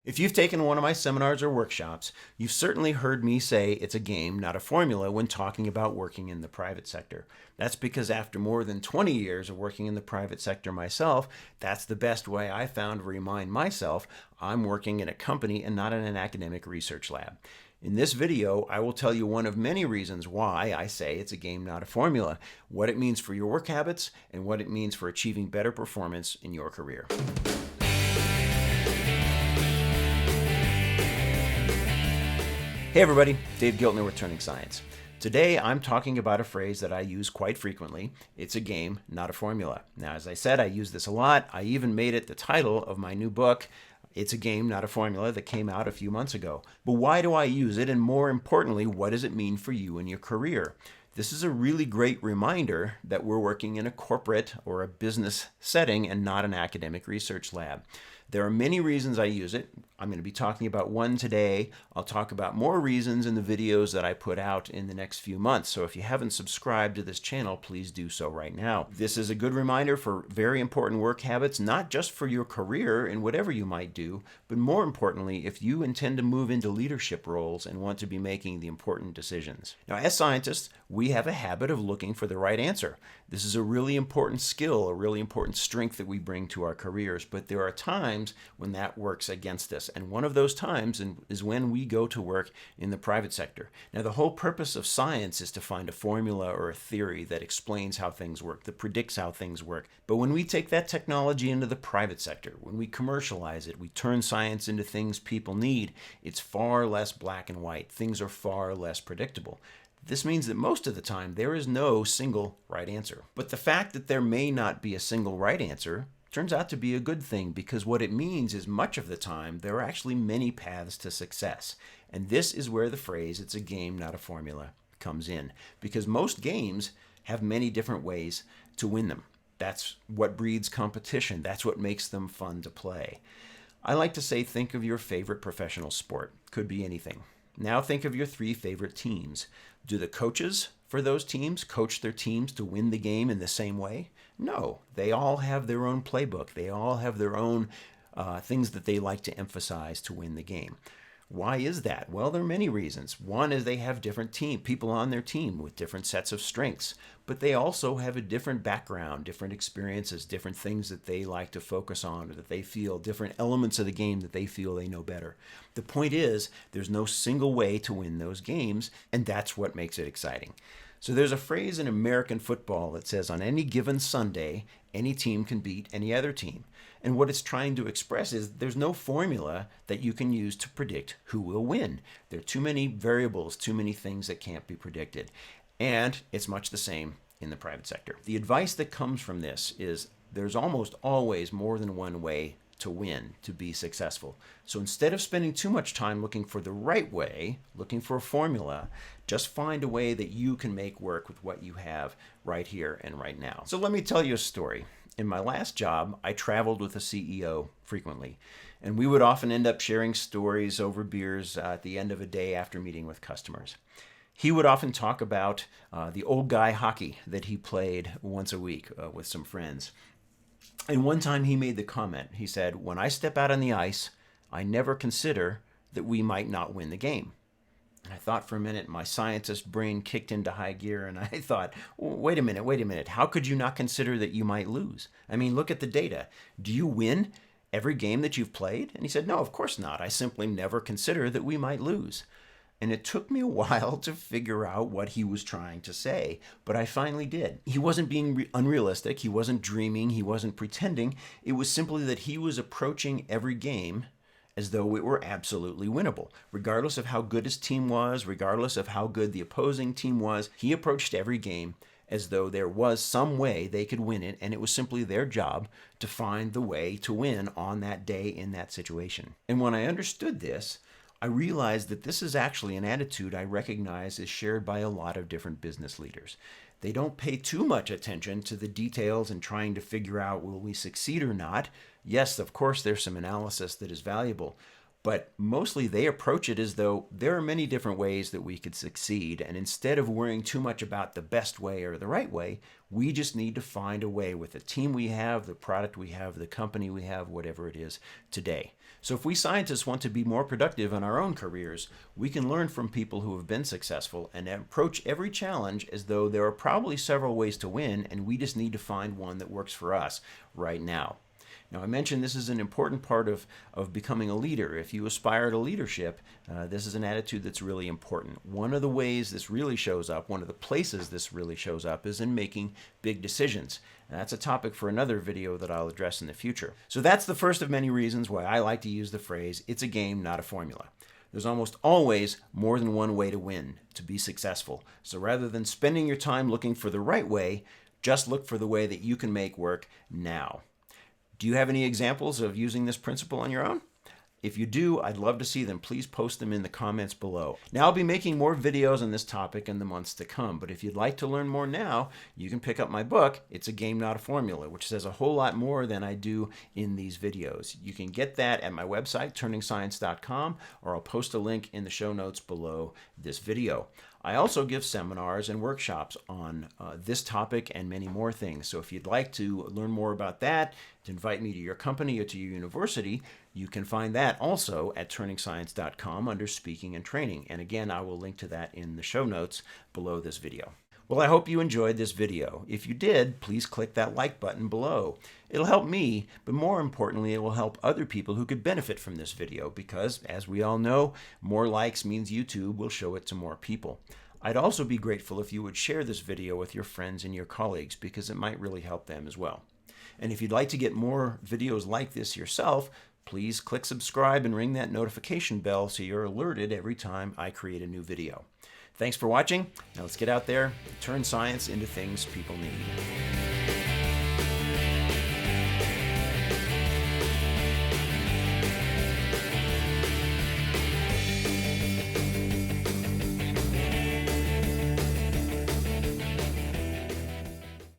If you've taken one of my seminars or workshops, you've certainly heard me say it's a game, not a formula, when talking about working in the private sector. That's because after more than 20 years of working in the private sector myself, that's the best way I found to remind myself I'm working in a company and not in an academic research lab. In this video, I will tell you one of many reasons why I say it's a game, not a formula, what it means for your work habits, and what it means for achieving better performance in your career. Hey everybody, Dave Giltner with Turning Science. Today I'm talking about a phrase that I use quite frequently. It's a game, not a formula. Now, as I said, I use this a lot. I even made it the title of my new book, It's a Game, Not a Formula, that came out a few months ago. But why do I use it? And more importantly, what does it mean for you in your career? This is a really great reminder that we're working in a corporate or a business setting and not an academic research lab. There are many reasons I use it. I'm going to be talking about one today. I'll talk about more reasons in the videos that I put out in the next few months. So if you haven't subscribed to this channel, please do so right now. This is a good reminder for very important work habits, not just for your career and whatever you might do, but more importantly, if you intend to move into leadership roles and want to be making the important decisions. Now, as scientists, we have a habit of looking for the right answer. This is a really important skill, a really important strength that we bring to our careers, but there are times when that works against us. And one of those times is when we go to work in the private sector. Now, the whole purpose of science is to find a formula or a theory that explains how things work, that predicts how things work. But when we take that technology into the private sector, when we commercialize it, we turn science into things people need, it's far less black and white. Things are far less predictable. This means that most of the time there is no single right answer. But the fact that there may not be a single right answer turns out to be a good thing, because what it means is much of the time there are actually many paths to success. And this is where the phrase, it's a game, not a formula, comes in. Because most games have many different ways to win them. That's what breeds competition. That's what makes them fun to play. I like to say, think of your favorite professional sport. Could be anything. Now think of your 3 favorite teams. Do the coaches for those teams coach their teams to win the game in the same way? No, they all have their own playbook. They all have their own things that they like to emphasize to win the game. Why is that? Well, there are many reasons. One is they have different people on their team with different sets of strengths, but they also have a different background, different experiences, different things that they like to focus on, or that they feel, different elements of the game that they feel they know better. The point is, there's no single way to win those games, and that's what makes it exciting. So there's a phrase in American football that says, on any given Sunday, any team can beat any other team. And what it's trying to express is there's no formula that you can use to predict who will win. There are too many variables, too many things that can't be predicted. And it's much the same in the private sector. The advice that comes from this is there's almost always more than one way to win, to be successful. So instead of spending too much time looking for the right way, looking for a formula, just find a way that you can make work with what you have right here and right now. So let me tell you a story. In my last job, I traveled with a CEO frequently, and we would often end up sharing stories over beers at the end of a day after meeting with customers. He would often talk about the old guy hockey that he played once a week with some friends. And one time he made the comment, he said, "When I step out on the ice, I never consider that we might not win the game." And I thought for a minute, my scientist brain kicked into high gear, and I thought, wait a minute. How could you not consider that you might lose? I mean, look at the data. Do you win every game that you've played? And he said, no, of course not. I simply never consider that we might lose. And it took me a while to figure out what he was trying to say, but I finally did. He wasn't being unrealistic. He wasn't dreaming. He wasn't pretending. It was simply that he was approaching every game as though it were absolutely winnable. Regardless of how good his team was, regardless of how good the opposing team was, he approached every game as though there was some way they could win it, and it was simply their job to find the way to win on that day in that situation. And when I understood this, I realized that this is actually an attitude I recognize is shared by a lot of different business leaders. They don't pay too much attention to the details and trying to figure out, will we succeed or not? Yes, of course, there's some analysis that is valuable, But mostly they approach it as though there are many different ways that we could succeed, and instead of worrying too much about the best way or the right way, we just need to find a way with the team we have, the product we have, the company we have, whatever it is today. So if we scientists want to be more productive in our own careers, we can learn from people who have been successful and approach every challenge as though there are probably several ways to win, and we just need to find one that works for us right now. Now, I mentioned this is an important part of becoming a leader. If you aspire to leadership, this is an attitude that's really important. One of the ways this really shows up, one of the places this really shows up, is in making big decisions. And that's a topic for another video that I'll address in the future. So that's the first of many reasons why I like to use the phrase, it's a game, not a formula. There's almost always more than one way to win, to be successful. So rather than spending your time looking for the right way, just look for the way that you can make work now. Do you have any examples of using this principle on your own? If you do, I'd love to see them. Please post them in the comments below. Now, I'll be making more videos on this topic in the months to come, but if you'd like to learn more now, you can pick up my book, It's a Game, Not a Formula, which says a whole lot more than I do in these videos. You can get that at my website, turningscience.com, or I'll post a link in the show notes below this video. I also give seminars and workshops on this topic and many more things. So if you'd like to learn more about that, to invite me to your company or to your university, you can find that also at turningscience.com under Speaking and Training. And again, I will link to that in the show notes below this video. Well, I hope you enjoyed this video. If you did, please click that like button below. It'll help me, but more importantly, it will help other people who could benefit from this video because, as we all know, more likes means YouTube will show it to more people. I'd also be grateful if you would share this video with your friends and your colleagues because it might really help them as well. And if you'd like to get more videos like this yourself, please click subscribe and ring that notification bell so you're alerted every time I create a new video. Thanks for watching. Now let's get out there and turn science into things people need.